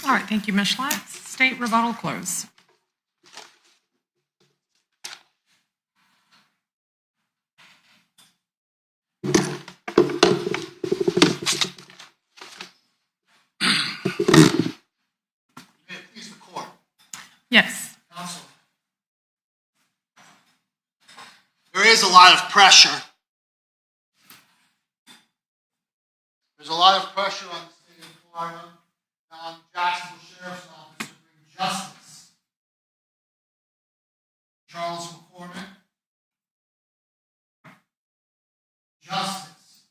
All right, thank you, Ms. Schlatt. State rebuttal close. Please the court. Yes. Counsel. There is a lot of pressure. There's a lot of pressure on the state of Florida and on the Jacksonville Sheriff's Office to bring justice. Charles McCormick. Justice.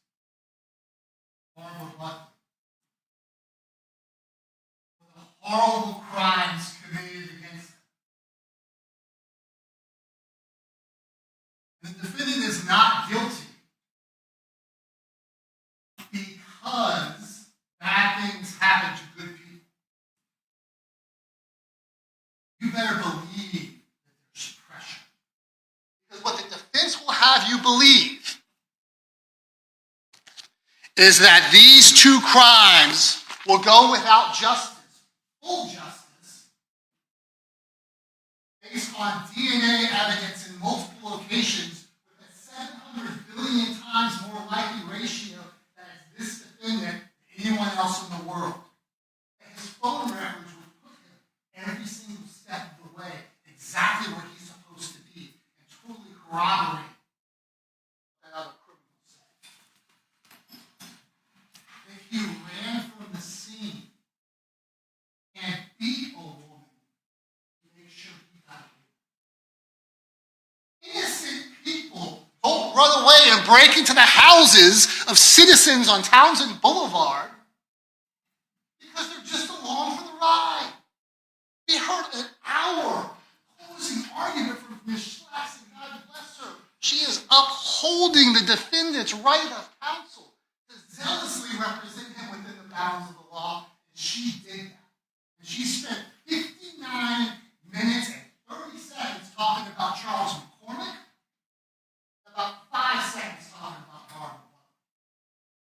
Barbara Butler. For the horrible crimes committed against them. The defendant is not guilty because bad things happen to good people. You better believe that there's pressure. Because what the defense will have you believe is that these two crimes will go without justice, full justice, based on DNA evidence in multiple locations with a 700 billion times more likely ratio that is this defendant than anyone else in the world. And his phone records would put him every single step of the way exactly where he's supposed to be and totally corroborate that other criminal said. If he ran from the scene and beat a woman to make sure he got away. Innocent people don't run away and break into the houses of citizens on Townsend Boulevard because they're just along for the ride. We heard an hour closing argument from Ms. Schlatt, and God bless her. She is upholding the defendant's right of counsel to zealously represent him within the bounds of the law, and she did that. And she spent 59 minutes and 30 seconds talking about Charles McCormick, about 5 seconds talking about Barbara Butler.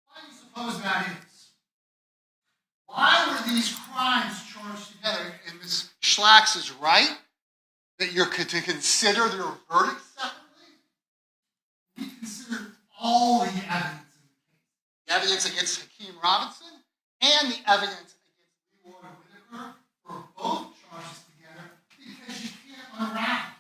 Why do you suppose that is? Why were these crimes charged together? And Ms. Schlatt is right that you're to consider their verdicts separately. We considered all the evidence in the case. The evidence against Hakeem Robinson and the evidence against Leroy Whitaker were both charged together because you can't unravel.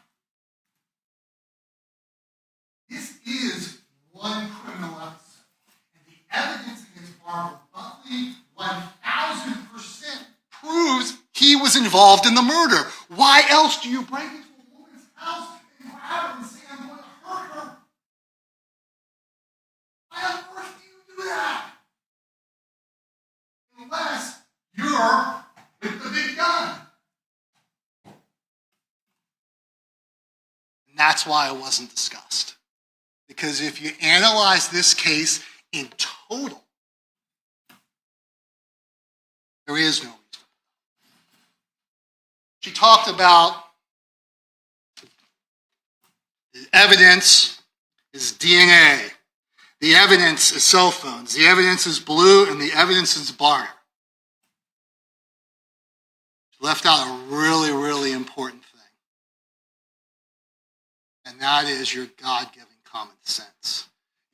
This is one criminal episode. And the evidence against Barbara Buckley 1,000% proves he was involved in the murder. Why else do you break into a woman's house and grab her and say, I'm going to hurt her? Why on earth do you do that? Unless you're with the big gun. And that's why it wasn't discussed. Because if you analyze this case in total, there is no reason. She talked about the evidence is DNA. The evidence is cell phones. The evidence is blue, and the evidence is barter. She left out a really, really important thing. And that is your God-given common sense.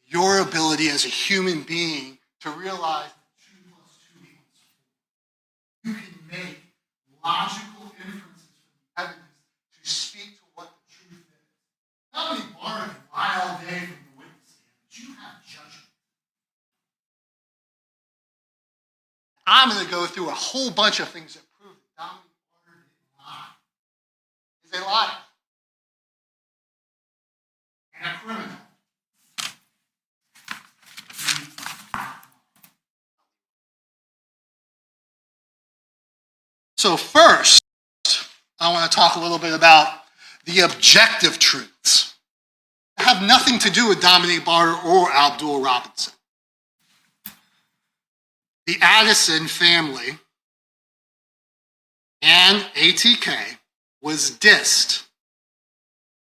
Your ability as a human being to realize that 2 plus 2 equals 4. You can make logical inferences from the evidence to speak to what the truth is. Not only barter can lie all day from the witness stand, but you have judgment. I'm going to go through a whole bunch of things that prove that Dominic Barter didn't lie. He's a liar. And a criminal. So first, I want to talk a little bit about the objective truths that have nothing to do with Dominic Barter or Abdul Robinson. The Addison family and ATK was dissed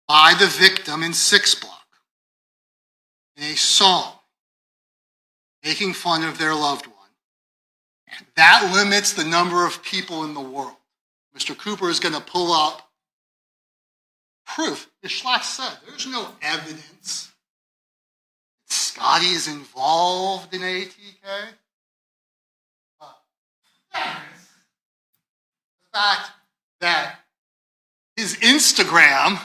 by the victim in 6 Block in a song making fun of their loved one That limits the number of people in the world. Mr. Cooper is going to pull up proof. As Schlatt said, there's no evidence that Scotty is involved in ATK. There is the fact that his Instagram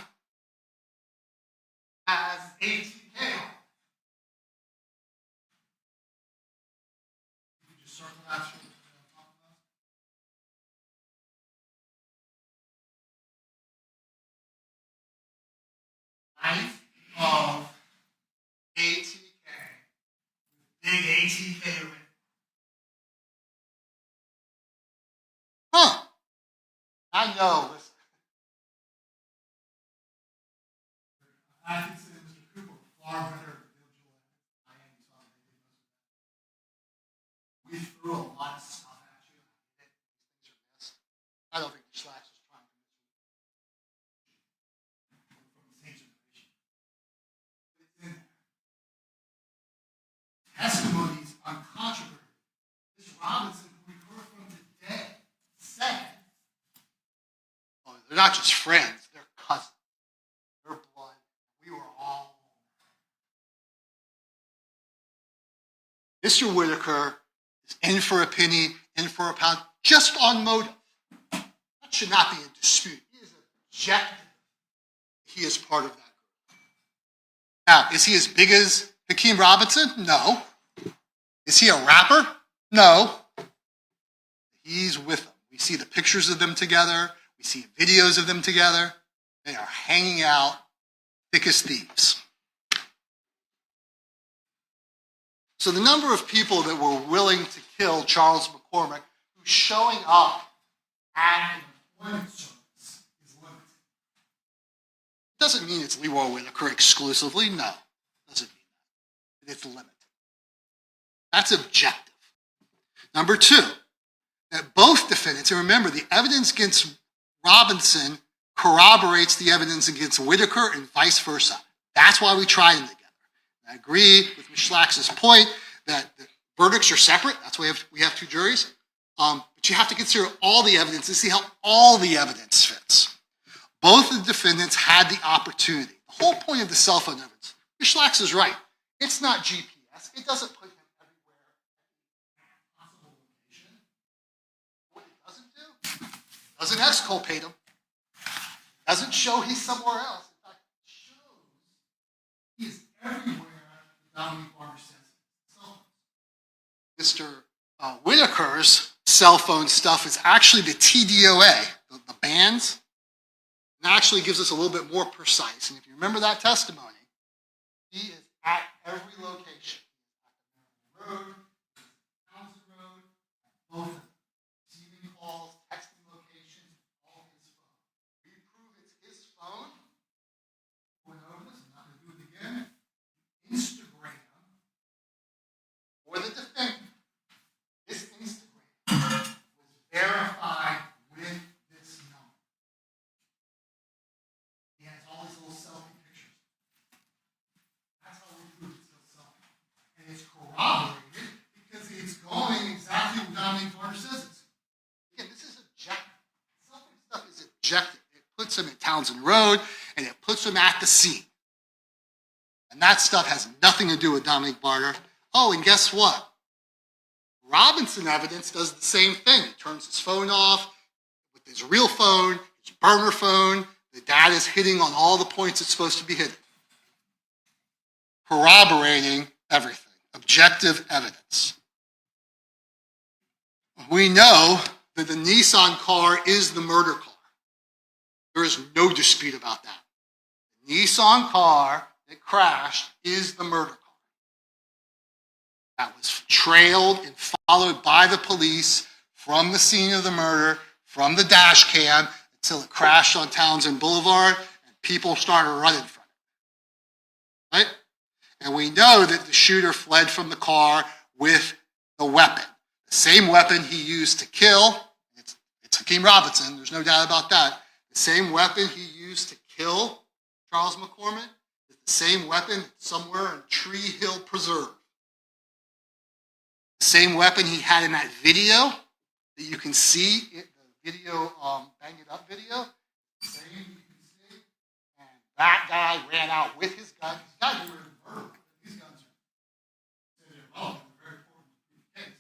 has ATK on it. You can just circle that through. Life of ATK. Big ATK written. Huh. I know. Listen. I consider Mr. Cooper far better than Bill Joel. I am sorry. We threw a lot of stuff at you. These things are missed. I don't think the Slash is trying to miss you. From the same generation. It's in there. Testimonies uncontroverted. This Robinson, who we heard from today, said, oh, they're not just friends, they're cousins. They're blood. We were all. Mr. Whitaker is in for a penny, in for a pound, just on motive. That should not be in dispute. He is objective. He is part of that group. Now, is he as big as Hakeem Robinson? No. Is he a rapper? No. He's with them. We see the pictures of them together. We see videos of them together. They are hanging out thick as thieves. So the number of people that were willing to kill Charles McCormick, who's showing up at an employment service, is limited. It doesn't mean it's Leroy Whitaker exclusively. No, it doesn't mean that. It's limited. That's objective. Number two, that both defendants, and remember, the evidence against Robinson corroborates the evidence against Whitaker and vice versa. That's why we tried them together. I agree with Ms. Schlax's point that the verdicts are separate. That's why we have two juries. But you have to consider all the evidence and see how all the evidence fits. Both the defendants had the opportunity. The whole point of the cell phone evidence, Ms. Schlax is right. It's not GPS. It doesn't put him everywhere at a possible location. What it doesn't do, it doesn't exculpate him. It doesn't show he's somewhere else. In fact, it shows he is everywhere the Dominique Barber says. Mr. Whitaker's cell phone stuff is actually the TDOA, the bands. And actually gives us a little bit more precise. And if you remember that testimony, he is at every location. At the Road, Townsend Road, both of them. Receiving calls, texting locations, all his phone. We prove it's his phone. Went over this, I'm not going to do it again. Instagram, or the defendant, this Instagram was verified with this number. He has all these little selfie pictures. That's how we prove it's his selfie. And it's corroborated because it's going exactly what Dominique Barber says it's. Again, this is objective. Selfie stuff is objective. It puts him at Townsend Road, and it puts him at the scene. And that stuff has nothing to do with Dominique Barber. Oh, and guess what? Robinson evidence does the same thing. He turns his phone off with his real phone, his burner phone. The data is hitting on all the points it's supposed to be hitting. Corroborating everything. Objective evidence. We know that the Nissan car is the murder car. There is no dispute about that. The Nissan car that crashed is the murder car. That was trailed and followed by the police from the scene of the murder, from the dash cam, until it crashed on Townsend Boulevard, and people started running from it. Right? And we know that the shooter fled from the car with the weapon. The same weapon he used to kill. It's Hakeem Robinson, there's no doubt about that. The same weapon he used to kill Charles McCormick is the same weapon somewhere in Tree Hill Preserve. The same weapon he had in that video that you can see, the video, Bang It Up video. Same you can see. And that guy ran out with his gun. He's got to be ready to murder. These guns are irrelevant. They're very important to the case.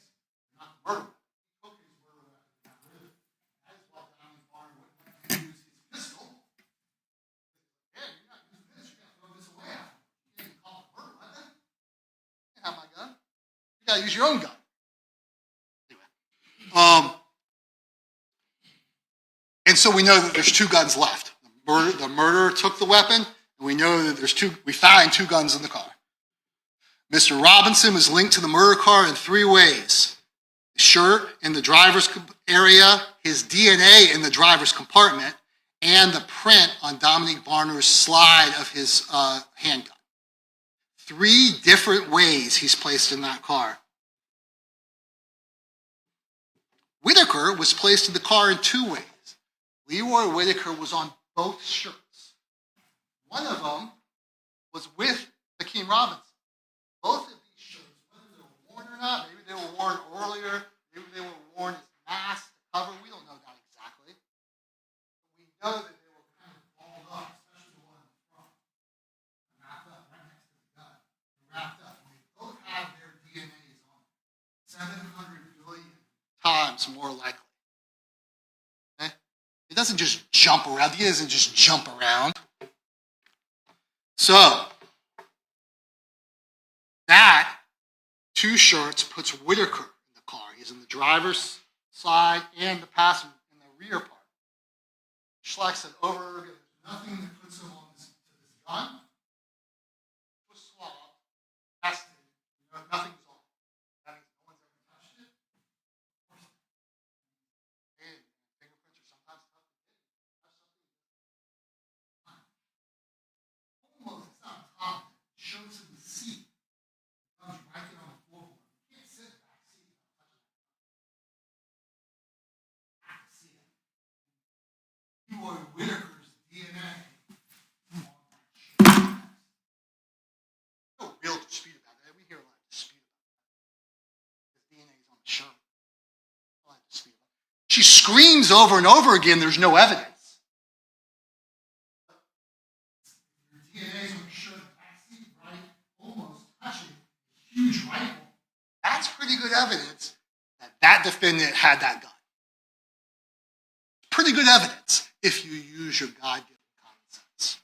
They're not the murder weapon. He took his murder weapon and got rid of it. That is why Downey Barnes wouldn't let him use his pistol. Hey, you're not using this. You're going to throw this away after. You can't even call it a murder weapon. You can't have my gun. You got to use your own gun. And so we know that there's two guns left. The murderer took the weapon, and we know that we found two guns in the car. Mr. Robinson was linked to the murder car in three ways. The shirt in the driver's area, his DNA in the driver's compartment, and the print on Dominique Barner's slide of his handgun. Three different ways he's placed in that car. Whitaker was placed in the car in two ways. Leroy Whitaker was on both shirts. One of them was with Hakeem Robinson. Both of these shirts, whether they were worn or not, maybe they were worn earlier, maybe they were worn as masks to cover, we don't know that exactly. But we know that they were kind of balled up, especially the one in the front. Wrapped up right next to the gun. They're wrapped up. And they both have their DNAs on it. 700 billion times more likely. Okay? It doesn't just jump around. He doesn't just jump around. So, that two shirts puts Whitaker in the car. He's in the driver's side and the passenger in the rear part. Schleck said over and over again, there's nothing that puts him on this gun. It was swallowed, tested, nothing was on it. That means no one's ever touched it. Of course not. And fingerprints are sometimes tough to get. Almost, it's not on top. It shows him the seat. It comes right there on the floorboard. You can't sit in the back seat without touching it. You have to see it. Leroy Whitaker's DNA on that shirt. No real dispute about that. We hear a lot of dispute about that. His DNA is on the shirt. A lot of dispute about it. She screams over and over again, there's no evidence. Your DNA is on the shirt, back seat, right? Almost touching a huge rifle. That's pretty good evidence that that defendant had that gun. Pretty good evidence if you use your God-given common sense.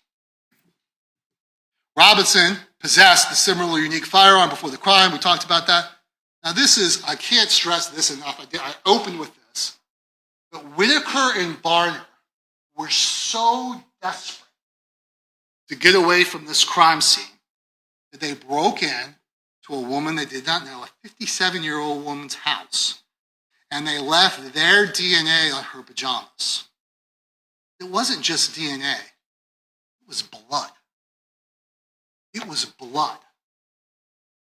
Robinson possessed the similar unique firearm before the crime. We talked about that. Now this is, I can't stress this enough. I opened with this. But Whitaker and Barner were so desperate to get away from this crime scene that they broke in to a woman they did not know, a 57-year-old woman's house, and they left their DNA on her pajamas. It wasn't just DNA. It was blood. It was blood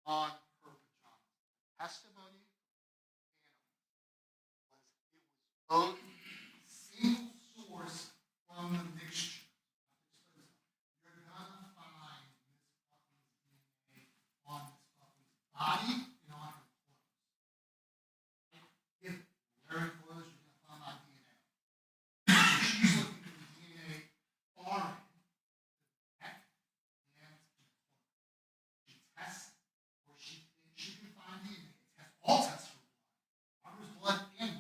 on her pajamas. Testimony was both single source from the mixture. You're gonna find Miss Buckley's DNA on Miss Buckley's body and on her clothes. If you're wearing clothes, you're gonna find my DNA. She's looking for the DNA foreign to the neck and to the clothes. She tests, or she thinks she can find DNA. All tests for blood. Barber's blood and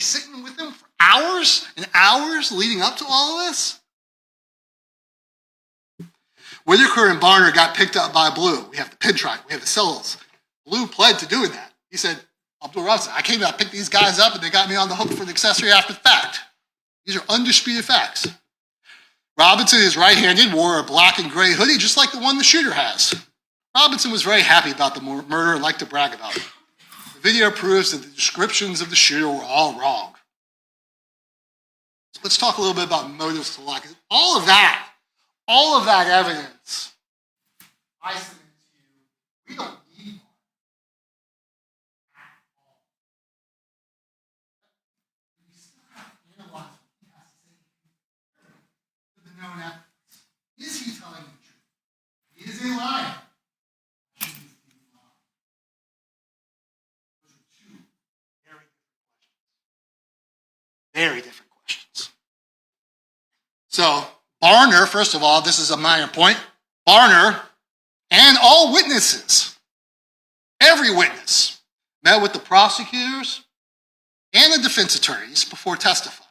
be sitting with him for hours and hours leading up to all of this? Whitaker and Barner got picked up by Blue. We have the pin track, we have the cells. Blue pled to doing that. He said, Abdul Robinson, I came out, picked these guys up, and they got me on the hook for the accessory after the fact. These are undisputed facts. Robinson is right-handed, wore a black and gray hoodie, just like the one the shooter has. Robinson was very happy about the murder and liked to brag about it. The video proves that the descriptions of the shooter were all wrong. So let's talk a little bit about motives to lie. All of that evidence, I submit to you, we don't need one at all. We still have to analyze what he has to say with the known evidence. Is he telling the truth? He is a liar. Should he be lying? Those are two very different questions. Very different questions. So, Barner, first of all, this is a minor point. Barner and all witnesses, every witness, met with the prosecutors and the defense attorneys before testifying.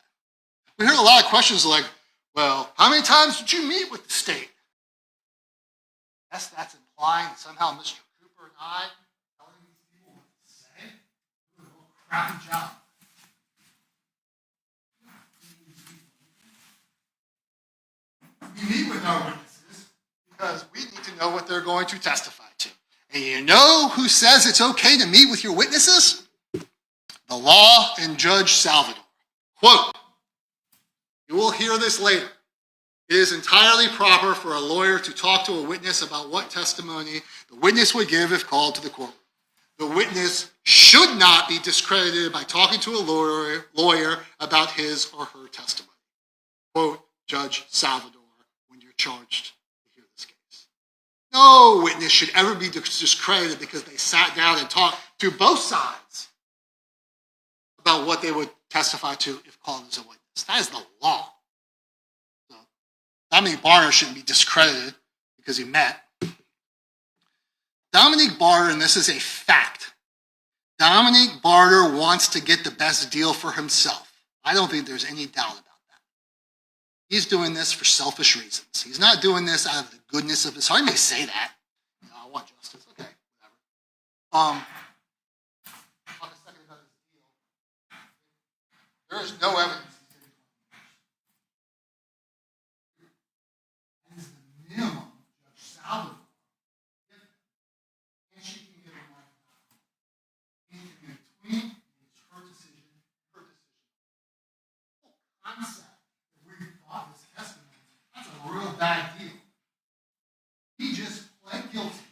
We heard a lot of questions like, well, how many times did you meet with the state? That's implying that somehow Mr. Cooper and I are telling these people what to say. It was a little crappy job. We meet with our witnesses because we need to know what they're going to testify to. And you know who says it's okay to meet with your witnesses? The law and Judge Salvador. Quote, you will hear this later. It is entirely proper for a lawyer to talk to a witness about what testimony the witness would give if called to the courtroom. The witness should not be discredited by talking to a lawyer about his or her testimony. Quote, Judge Salvador, when you're charged to hear this case. No witness should ever be discredited because they sat down and talked to both sides about what they would testify to if called as a witness. That is the law. So, Dominic Barner shouldn't be discredited because he met. Dominic Barner, and this is a fact, Dominic Barner wants to get the best deal for himself. I don't think there's any doubt about that. He's doing this for selfish reasons. He's not doing this out of the goodness of his heart. He may say that. You know, I want justice. Okay, whatever. Talk a second about his deal. There is no evidence he's getting 20 years. That is the minimum Judge Salvador. And she can give him life without. Anything in between is her decision, her decision. The whole concept that we bought this testimony, that's a real bad deal. He just pled guilty,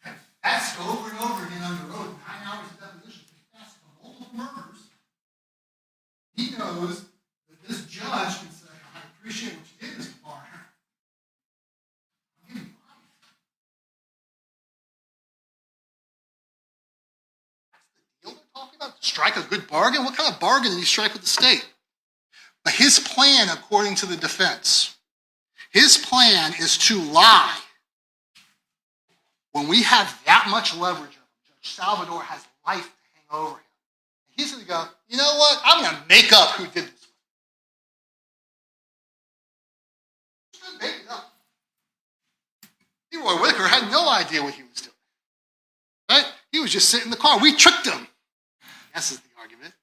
confessed over and over again under oath, 9 hours of deposition, confessed to multiple murders. He knows that this judge can say, I appreciate what you did, Mr. Barner. I'll give you life. That's the deal they're talking about? To strike a good bargain? What kind of bargain did he strike with the state? But his plan, according to the defense, his plan is to lie. When we have that much leverage of him, Judge Salvador has life to hang over him. He's going to go, you know what? I'm going to make up who did this. He's going to make it up. Leroy Whitaker had no idea what he was doing. Right? He was just sitting in the car. We tricked him. This is the argument.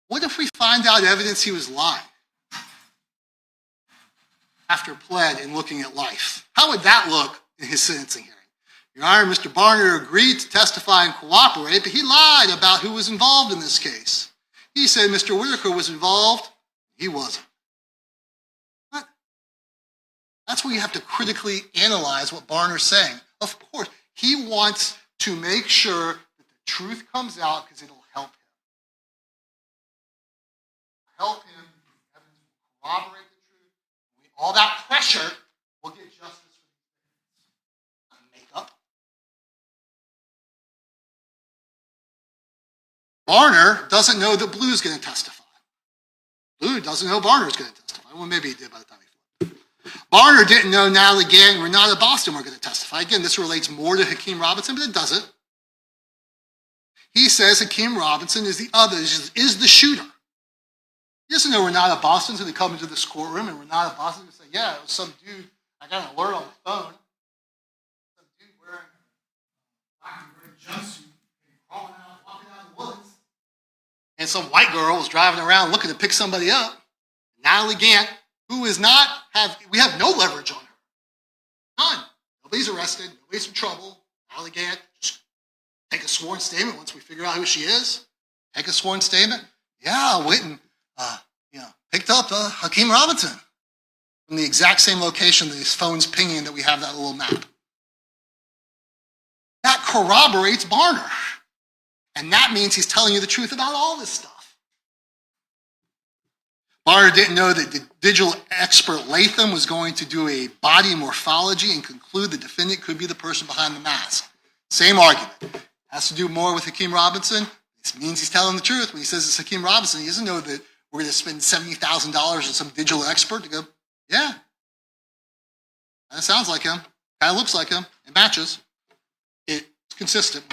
What if we find out evidence he was lying after pled and looking at life? How would that look in his sentencing hearing? Your Honor, Mr. Barner agreed to testify and cooperate, but he lied about who was involved in this case. He said Mr. Whitaker was involved. He wasn't. What? That's where you have to critically analyze what Barner's saying. Of course, he wants to make sure that the truth comes out because it'll help him. Help him because the evidence will corroborate the truth. All that pressure will get justice for these things. Make up. Barner doesn't know that Blue's going to testify. Blue doesn't know Barner's going to testify. Well, maybe he did by the time he flipped. Barner didn't know Natalie Gay and Renata Boston were going to testify. Again, this relates more to Hakeem Robinson, but it doesn't. He says Hakeem Robinson is the shooter. He doesn't know Renata Boston's going to come into this courtroom and Renata Boston's going to say, yeah, it was some dude, I got an alert on my phone. Some dude wearing a black and gray jumpsuit and walking out of the woods. And some white girl was driving around looking to pick somebody up. Natalie Gant, who we have no leverage on her. None. Nobody's arrested. Nobody's in trouble. Natalie Gant, just take a sworn statement once we figure out who she is. Take a sworn statement. Yeah, Witten, picked up Hakeem Robinson from the exact same location that his phone's pinging that we have that little map. That corroborates Barner. And that means he's telling you the truth about all this stuff. Barner didn't know that the digital expert Latham was going to do a body morphology and conclude the defendant could be the person behind the mask. Same argument. Has to do more with Hakeem Robinson. This means he's telling the truth. When he says it's Hakeem Robinson, he doesn't know that we're going to spend $70,000 on some digital expert to go, yeah, that sounds like him. Kind of looks like him. It matches. It's consistent.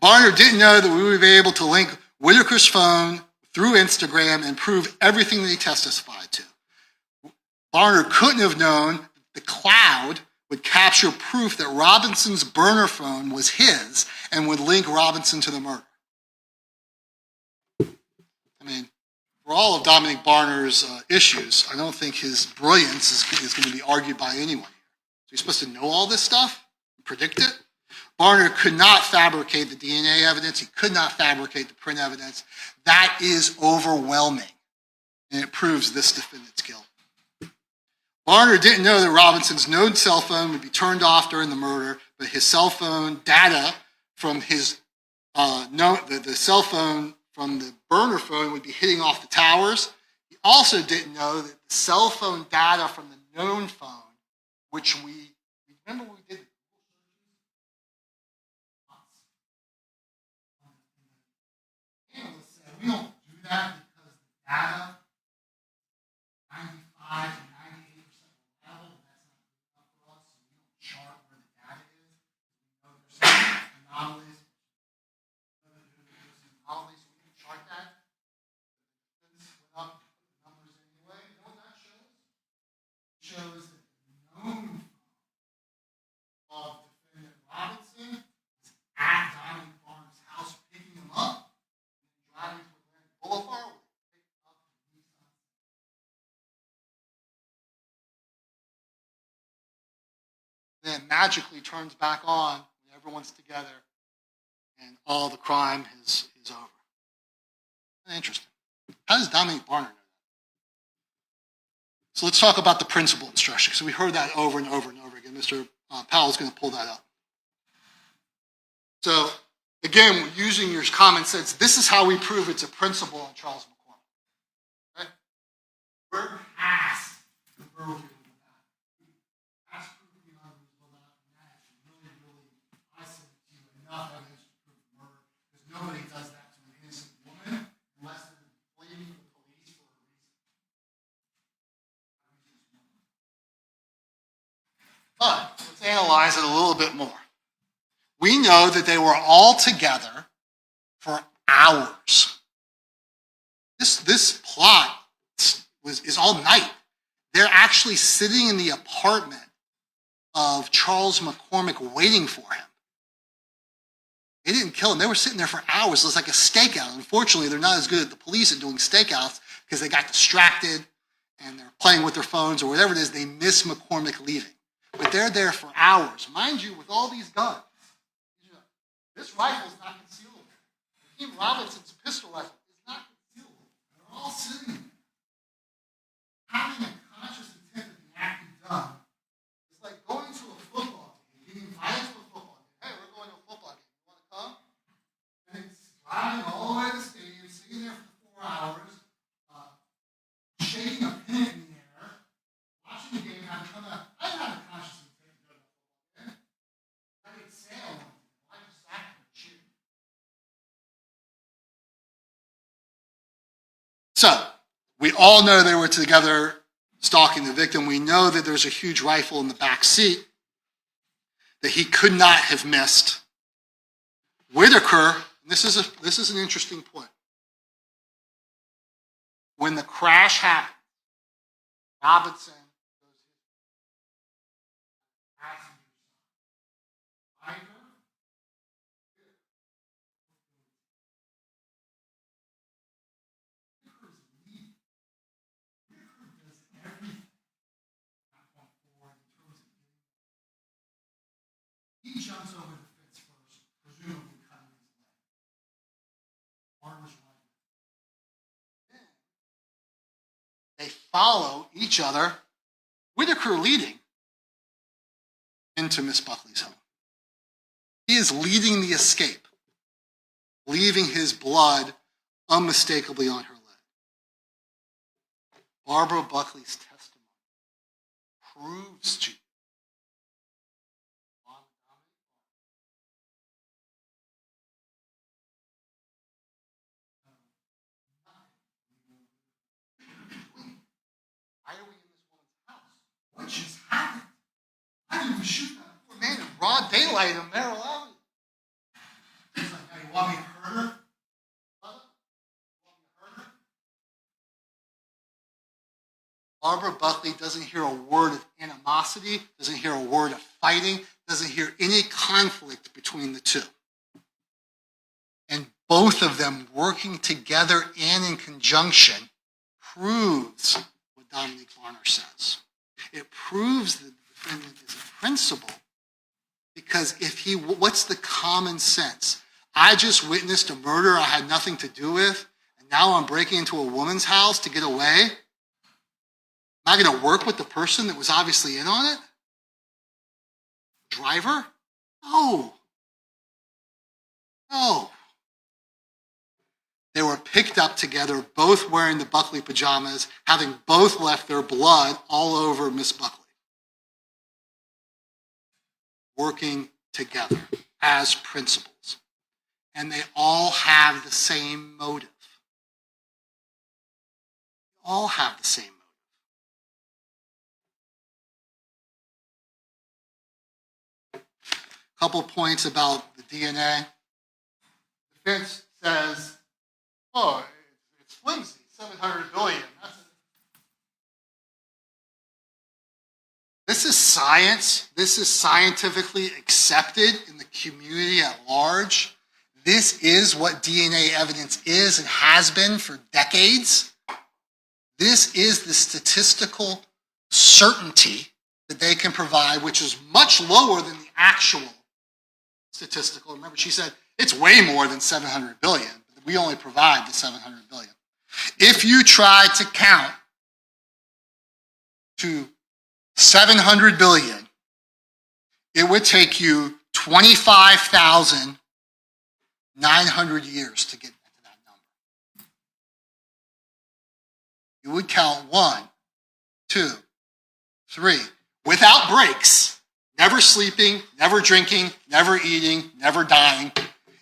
Barner didn't know that we would be able to link Whitaker's phone through Instagram and prove everything that he testified to. Barner couldn't have known the cloud would capture proof that Robinson's burner phone was his and would link Robinson to the murder. I mean, for all of Dominic Barner's issues, I don't think his brilliance is going to be argued by anyone here. So he's supposed to know all this stuff and predict it? Barner could not fabricate the DNA evidence. He could not fabricate the print evidence. That is overwhelming, and it proves this defendant's guilt. Barner didn't know that Robinson's known cell phone would be turned off during the murder, but his cell phone data from his the cell phone from the burner phone would be hitting off the towers. He also didn't know that the cell phone data from the known phone, which we remember we did. Analysts said we don't do that because the data, 95 to 98% level, that's not good enough for us, so we don't chart where the data is. We know there's some anomalies. We can chart that. The defense went up and put the numbers anyway. You know what that shows? It shows that the known of defendant Robinson was at Diamond Farm's house picking him up and driving to Atlantic Boulevard where they picked up the Nissan. Then it magically turns back on when everyone's together and all the crime is over. Interesting. How does Dominic Barner know that? So let's talk about the principal instruction. So we heard that over and over and over again. Mr. Powell's going to pull that up. So again, using your common sense, this is how we prove it's a principal on Charles McCormick. Okay? We're past the broken with that. Past proof beyond reasonable doubt, and that is really, I said to you, enough evidence to prove murder, because nobody does that to an innocent woman unless they're blaming the police for a reason. But let's analyze it a little bit more. We know that they were all together for hours. This plot is all night. They're actually sitting in the apartment of Charles McCormick waiting for him. They didn't kill him. They were sitting there for hours. It was like a stakeout. Unfortunately, they're not as good at the police at doing stakeouts because they got distracted and they're playing with their phones or whatever it is. They miss McCormick leaving. But they're there for hours. Mind you, with all these guns, this rifle is not concealable. Hakeem Robinson's pistol rifle is not concealable. They're all sitting there. Having a conscious intent of the act be done is like going to a football game, being invited to a football game. Hey, we're going to a football game. You want to come? And it's driving all the way to the stadium, sitting there for 4 hours, shaking a pin in the air, watching the game, having come out. I didn't have a conscious intent to go to a football game. I didn't say I wanted to. I just sat there and cheered. So, we all know they were together stalking the victim. We know that there's a huge rifle in the back seat that he could not have missed. Whitaker And this is an interesting point. When the crash happened, Robinson goes to his passenger side. He jumps over the fence first, presumably cutting his leg. Arm is right. Then they follow each other, Whitaker leading, into Miss Buckley's home. He is leading the escape, leaving his blood unmistakably on her leg. Barbara Buckley's testimony proves to you why are we in this woman's house? What just happened? I didn't even shoot that poor man in broad daylight on Merrill Avenue. He's like, now you want me to hurt her? Barbara Buckley doesn't hear a word of animosity, doesn't hear a word of fighting, doesn't hear any conflict between the two. And both of them working together and in conjunction proves what Dominique Varner says. It proves that the defendant is a principal because what's the common sense? I just witnessed a murder I had nothing to do with, and now I'm breaking into a woman's house to get away? Am I going to work with the person that was obviously in on it? Driver? No. No. They were picked up together, both wearing the Buckley pajamas, having both left their blood all over Miss Buckley. Working together as principals. And they all have the same motive. They all have the same motive. Couple points about the DNA. The defense says, oh, it's flimsy, 700 billion. This is science. This is scientifically accepted in the community at large. This is what DNA evidence is and has been for decades. This is the statistical certainty that they can provide, which is much lower than the actual statistical. Remember, she said it's way more than 700 billion. But we only provide the 700 billion. If you try to count to 700 billion, it would take you 25,900 years to get to that number. You would count 1, 2, 3, without breaks, never sleeping, never drinking, never eating, never dying.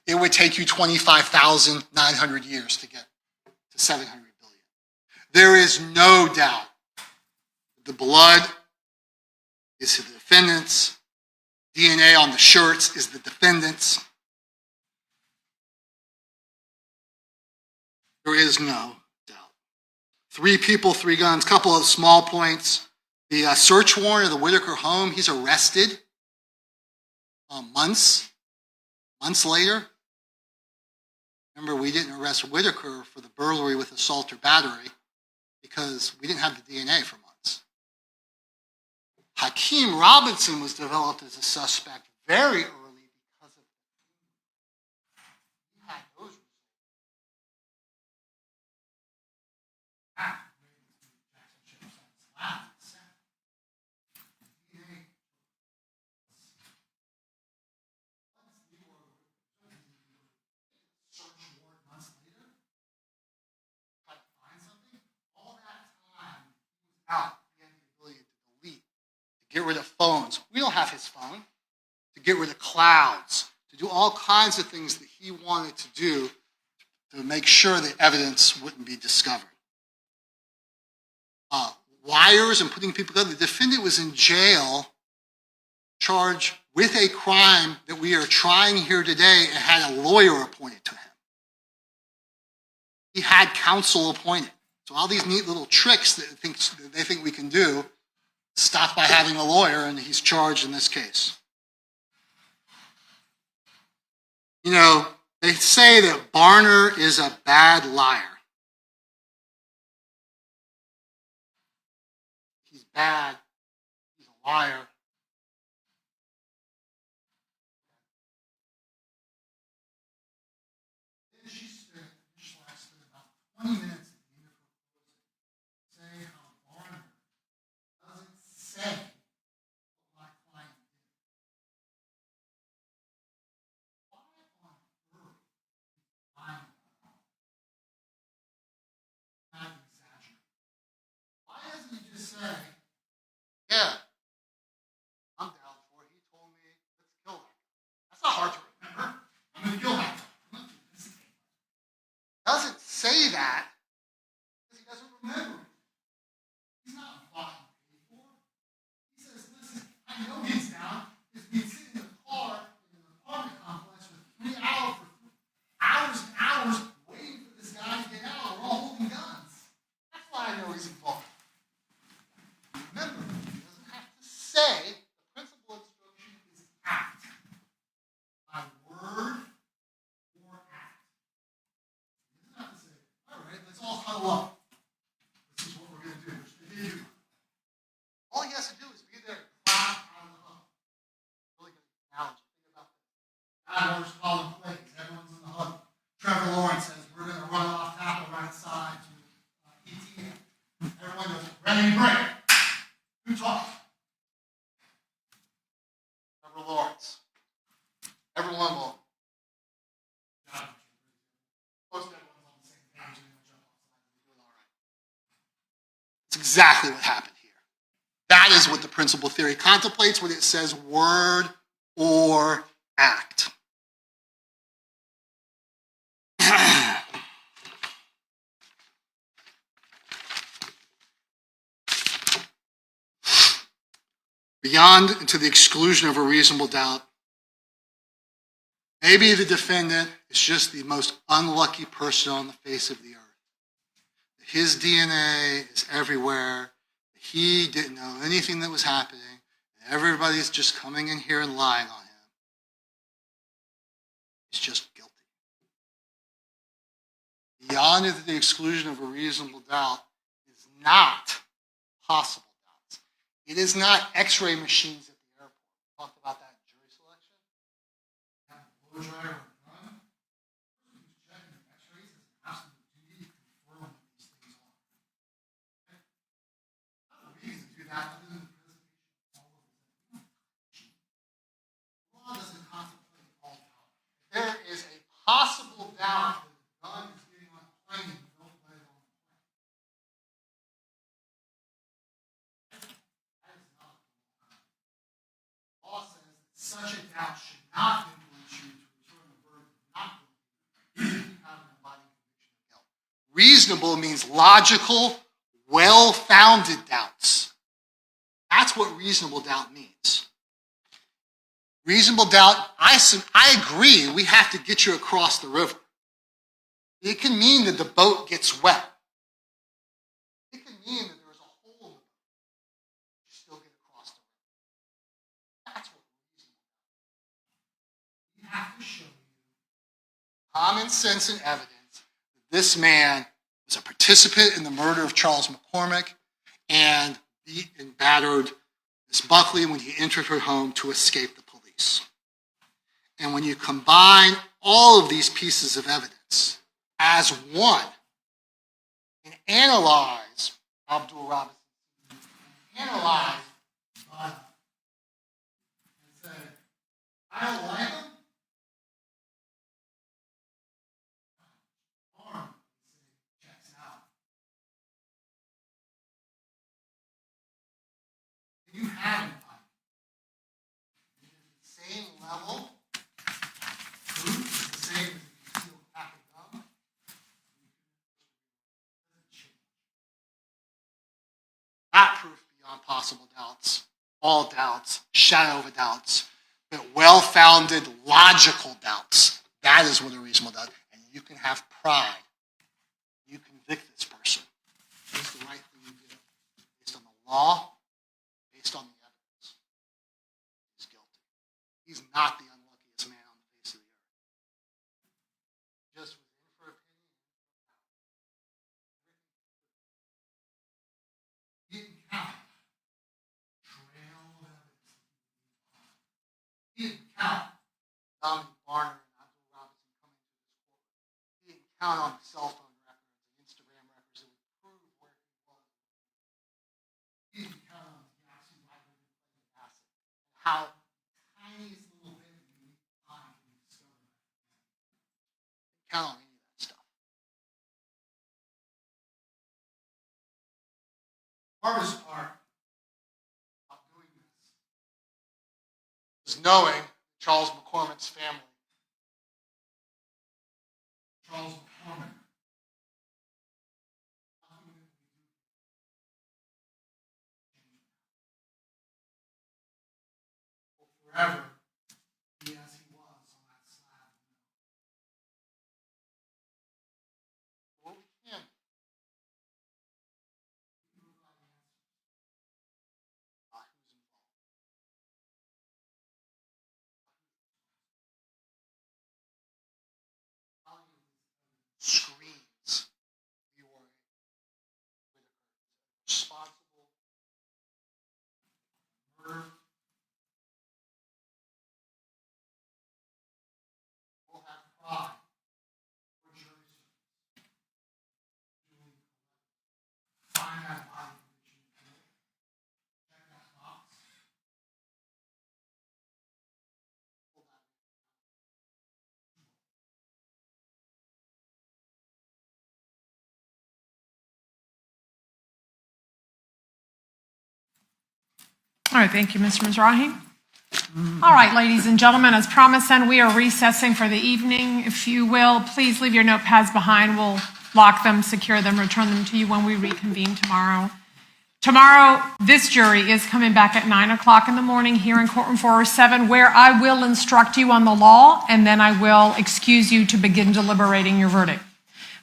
It would take you 25,900 years to get to 700 billion. There is no doubt the blood is the defendant's. DNA on the shirts is the defendant's. There is no doubt. 3 people, 3 guns, couple of small points. The search warrant of the Whitaker home, he's arrested months later. Remember, we didn't arrest Whitaker for the burglary with assault or battery because we didn't have the DNA for months. Hakeem Robinson was developed as a suspect very early because of he had those results. Out, he had the ability to delete, to get rid of phones. We don't have his phone. To get rid of clouds, to do all kinds of things that he wanted to do to make sure that evidence wouldn't be discovered. Wires and putting people together. The defendant was in jail charged with a crime that we are trying here today and had a lawyer appointed to him. He had counsel appointed. So all these neat little tricks that they think we can do stop by having a lawyer, and he's charged in this case. You know, they say that Barner is a bad liar. He's bad. He's a liar. Then she spent about 20 minutes at the end of her closing saying how Barner doesn't say what my client did. Why on earth lying about it? Not exaggerating. Why doesn't he just say, yeah, I'm down for it. He told me, let's kill that guy. That's not hard to remember. I'm going to kill that guy. Doesn't say that because he doesn't remember it. He's not fucking paid for. He says, listen, I know he's down because we'd sit in the car in an apartment complex for 3 hours, and hours waiting for this guy to get out. We're all holding guns. That's why I know he's involved. Remember, he doesn't have to say. The principal instruction is act. By word or act. He doesn't have to say, all right, let's all huddle up. This is what we're going to do. All he has to do is be there and clap out of the huddle. Really good analogy. Think about that. God orders calling plays. Everyone's in the huddle. Trevor Lawrence says, we're going to run off tackle right side to ETN. Everyone goes, ready to break. Who talks? Trevor Lawrence. Everyone will. Most everyone's on the same page and they'll jump offside. We're doing all right. It's exactly what happened here. That is what the principal theory contemplates when it says word or act. Beyond and to the exclusion of a reasonable doubt, maybe the defendant is just the most unlucky person on the face of the earth. His DNA is everywhere. He didn't know anything that was happening. And everybody's just coming in here and lying on him. He's just guilty. Beyond and to the exclusion of a reasonable doubt is not possible doubts. It is not X-ray machines at the airport. We talked about that in jury selection. Have a blow dryer or a gun. The person who's checking the X-rays has an absolute duty to confirm what these things are. Okay? Not a reason to do that other than the presentation of all of this. The law doesn't contemplate all doubt. If there is a possible doubt that the gun is getting on a plane, don't let it on the plane. That is not the law. The law says that such a doubt should not influence you to return the verdict of not guilty if you have an abiding conviction of guilt. Reasonable means logical, well-founded doubts. That's what reasonable doubt means. Reasonable doubt, I agree, we have to get you across the river. It can mean that the boat gets wet. It can mean that there's a hole in the boat. You still get across the river. That's what reasonable doubt is. We have to show you common sense and evidence that this man was a participant in the murder of Charles McCormick and beat and battered Miss Buckley when he entered her home to escape the police. And when you combine all of these pieces of evidence as one and analyze Abdul Robinson, analyze God, and say, I don't like him. Harm, checks out. You have it. Same level. Proof is the same as if you steal a pack of gum. That proof beyond possible doubts all doubts, shadow of a doubts, but well-founded, logical doubts. That is what a reasonable doubt. And you can have pride. You convict this person. It's the right thing to do. Based on the law, based on the evidence. He's guilty. He's not the unluckiest man on the face of the earth. Just was in for opinion. He didn't count. Trail of evidence. He didn't count Dominic Barner and Hakeem Robinson coming to this court. He didn't count on the cell phone records and Instagram records that would prove where he was. He didn't count on the Jacksonville playing acid and how the tiniest little bit of unique time can be discovered. He didn't count on any of that stuff. Hardest part of doing this is knowing Charles McCormick's family. Charles McCormick. Forever be as he was on that slab. What we can. Who's involved? Screens Leroy Whitaker responsible murder. Will have pride for jury service. Find that body condition. Check that box. Pull that. All right, thank you, Mr. Mizrahi. All right, ladies and gentlemen, as promised, then we are recessing for the evening. If you will, please leave your notepads behind. We'll lock them, secure them, return them to you when we reconvene tomorrow. Tomorrow, this jury is coming back at 9 o'clock in the morning here in courtroom 407, where I will instruct you on the law, and then I will excuse you to begin deliberating your verdict.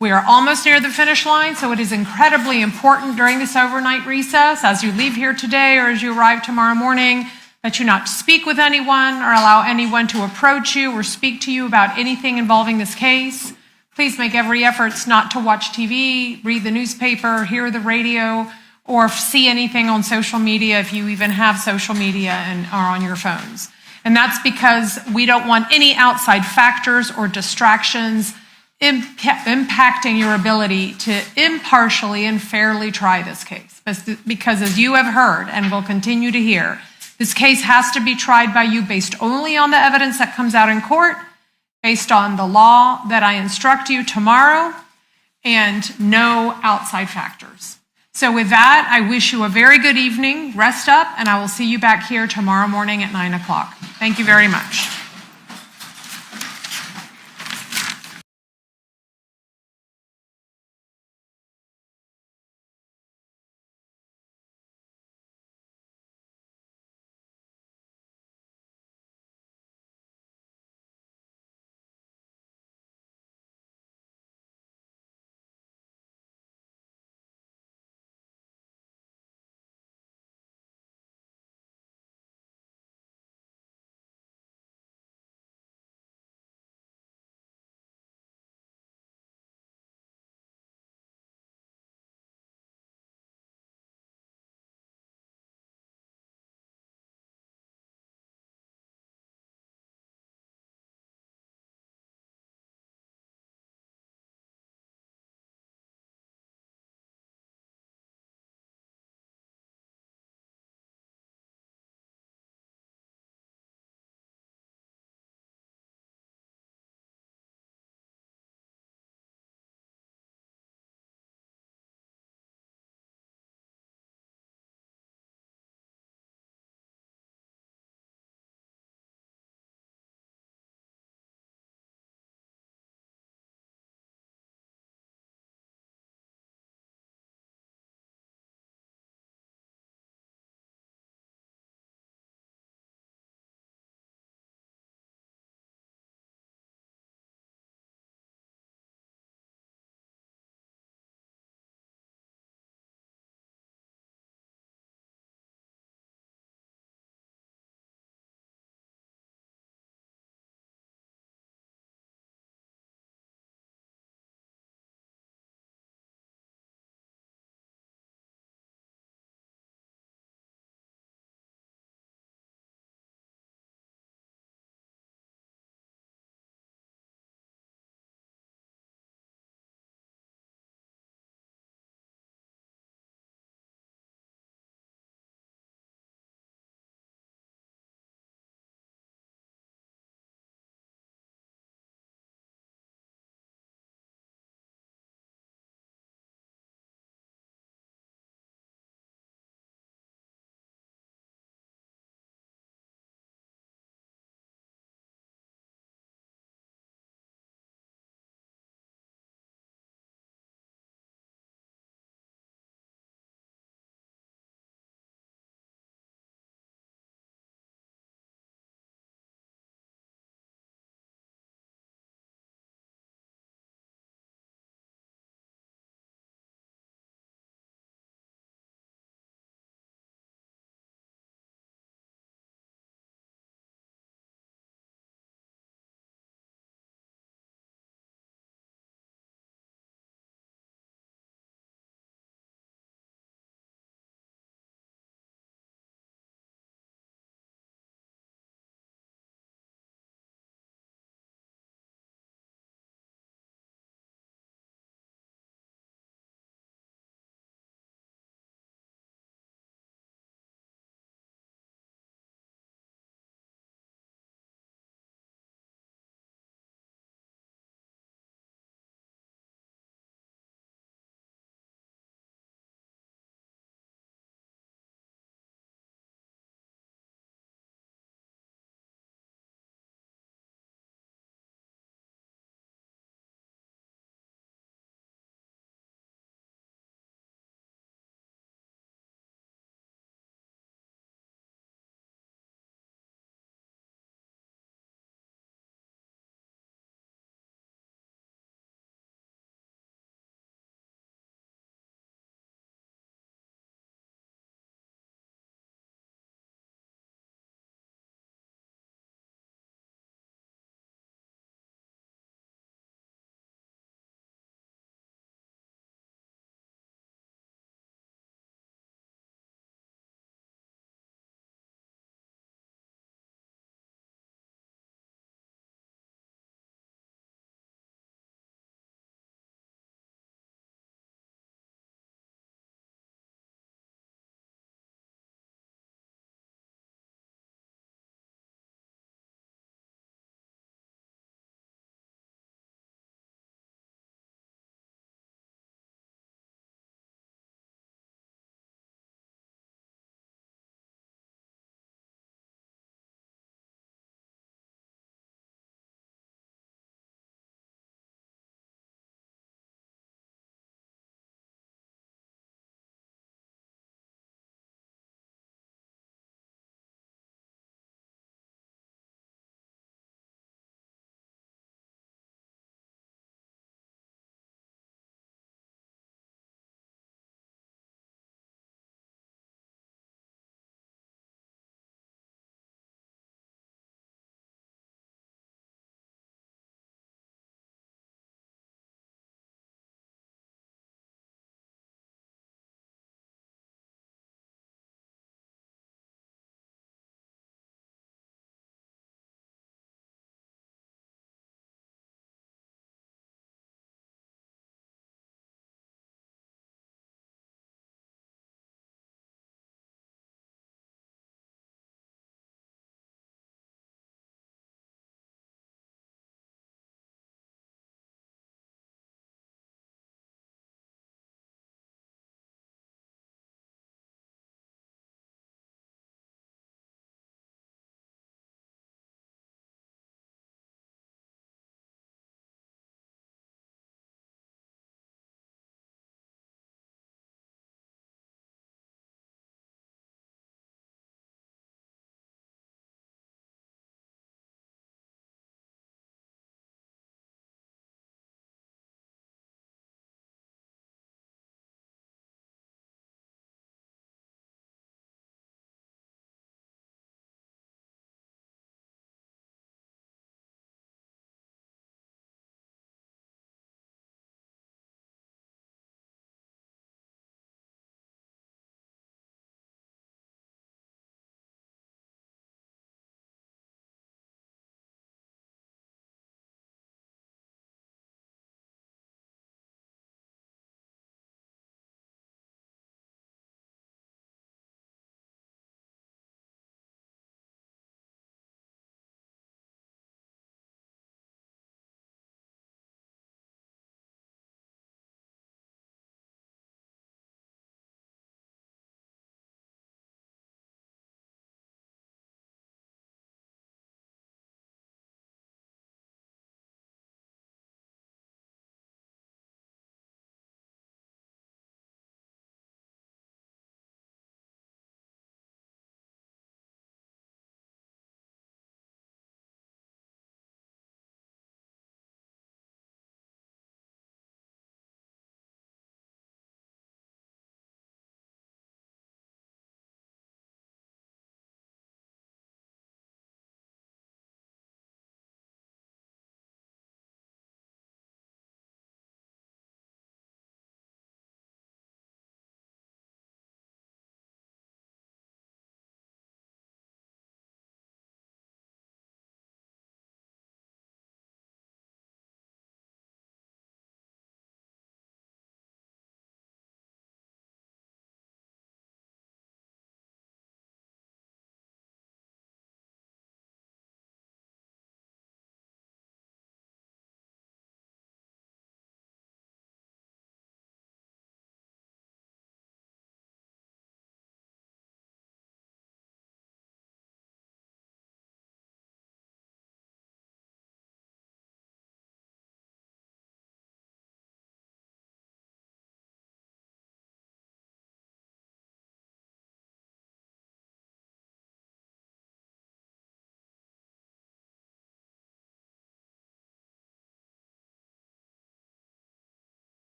We are almost near the finish line, so it is incredibly important during this overnight recess, as you leave here today or as you arrive tomorrow morning, that you not speak with anyone or allow anyone to approach you or speak to you about anything involving this case. Please make every effort not to watch TV, read the newspaper, hear the radio, or see anything on social media if you even have social media and are on your phones. And that's because we don't want any outside factors or distractions impacting your ability to impartially and fairly try this case. Because as you have heard and will continue to hear, this case has to be tried by you based only on the evidence that comes out in court, based on the law that I instruct you tomorrow, and no outside factors. So with that, I wish you a very good evening. Rest up, and I will see you back here tomorrow morning at 9 o'clock. Thank you very much.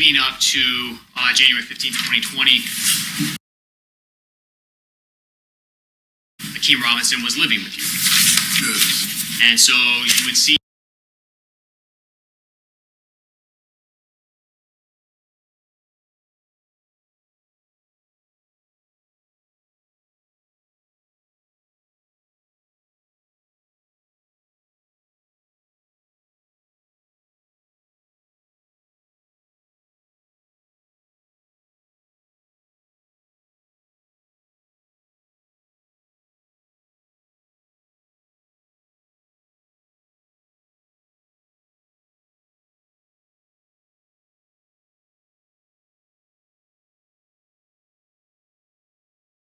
leading up to January 15th, 2020, Hakeem Robinson was living with you. Yes. And so you would see